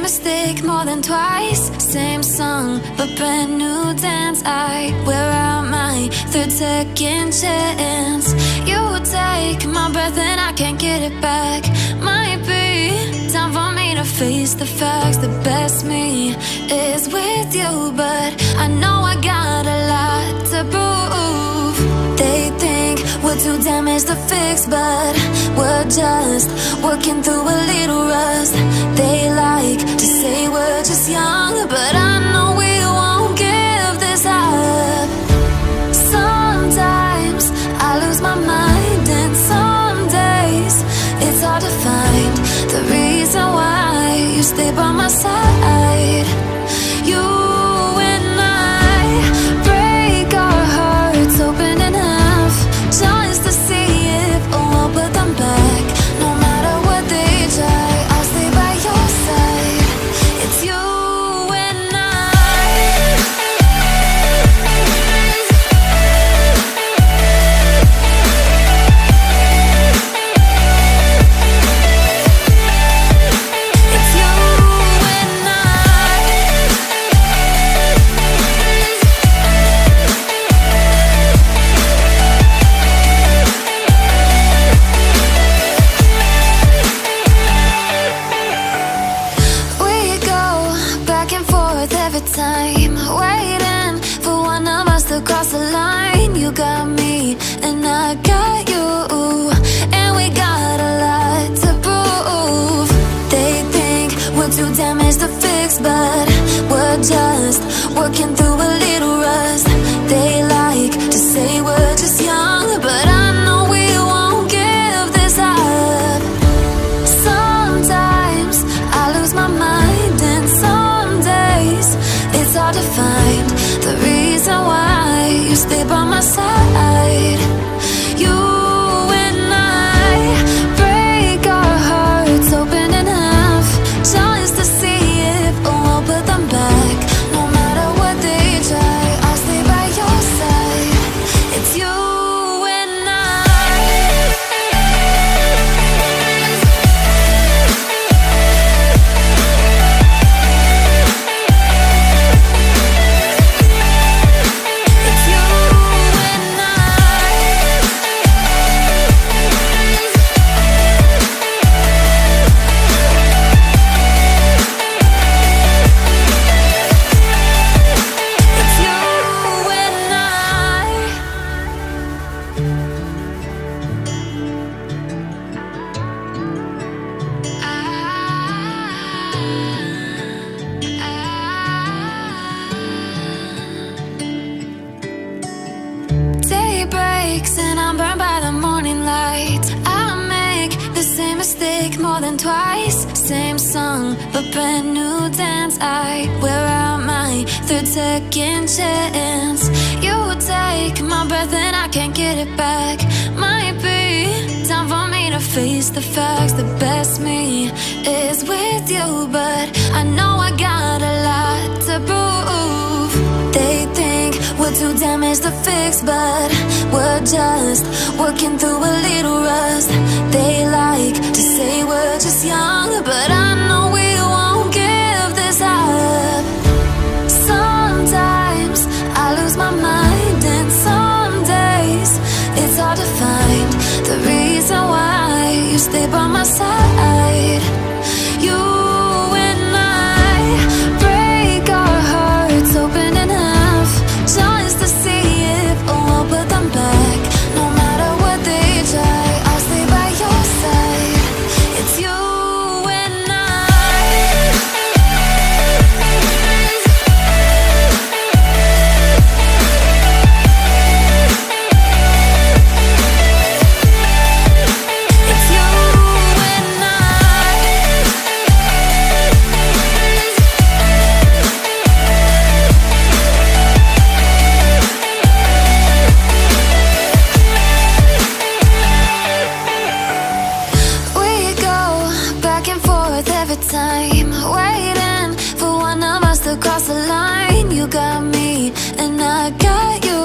mistake more than twice. Same song, but brand new dance. I wear out my third second chance. You take my breath and I can't get it back. Might be time for me to face the facts. The best me is with you, but I know I got a lot to prove. They think we're too damaged to fix, but we're just working through a little rust. They like to say we're just young, but I know we won't give this up. Sometimes I lose my mind, and some days it's hard to find the reason why you stay by my side. You and I break our hearts open in half, just to see if we'll put them back. No matter what they try, I'll stay by your side. It's you and I. It's you and I. We go back and forth every time, waiting for one of us to cross the line. You got me and I got you, and we got a lot to prove. They think we're too damaged to fix, but we're just working through a little rust. They like to say we're just young, but I know we won't give this up. Sometimes I lose my mind, and some days it's hard to find the reason why you stay by my side. You and I break our hearts open in half, just to see if we'll put them back. No matter what they try, I'll stay by your side. It's you and I. It's you and I. It's you and Day breaks and I'm burned by the morning light. I make the same mistake more than twice. Same song, but brand new dance. I wear out my third second chance. You take my breath and I can't get it back. Might be time for me to face the facts. The best me is with you, but I know I got a lot to prove. They think we're too damaged to fix, but we're just working through a little rust. They like to say we're just young, but I know we won't give this up. Sometimes I lose my mind, and some days it's hard to find the reason why you stay by my side. You and I break our hearts open in half, just to see if we'll put them back. No matter what they try, I'll stay by your side. It's you and I. It's you and I. We go back and forth every time, waiting for one of us to cross the line. You got me and I got you,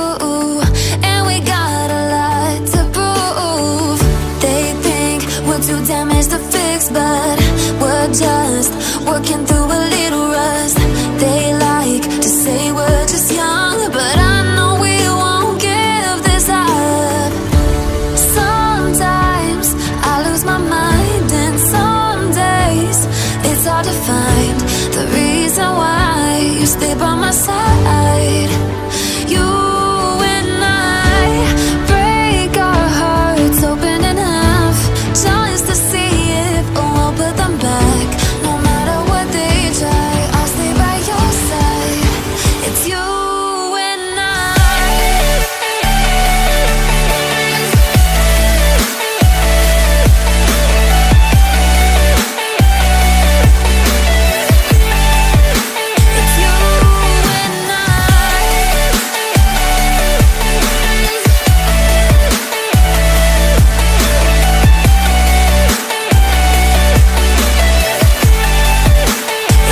and we got a lot to prove. They think we're too damaged to fix, but we're just working through a find the reason why you stay by my side. You and I break our hearts open in half just to see if we'll put them back. No matter what they try, I'll stay by your side. It's you and I. It's you and I.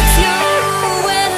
It's you and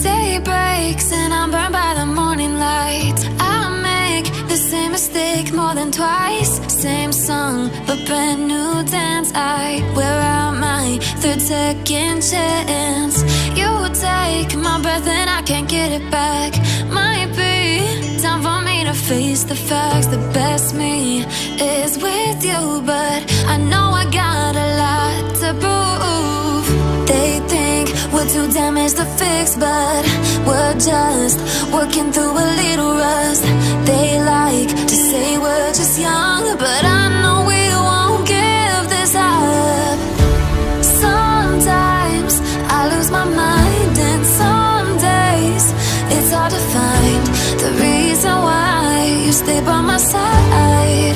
Day breaks and I'm burned by the morning light. I make the same mistake more than twice. Same song, but brand new dance. I wear out my third second chance. You take my breath and I can't get it back. Might be time for me to face the facts. The best me is with you, but I know I got a lot to prove. They think we're too damaged to fix, but we're just working through a little rust. They like to say we're just young, but I know we won't give this up. Sometimes I lose my mind, and some days it's hard to find the reason why you stay by my side.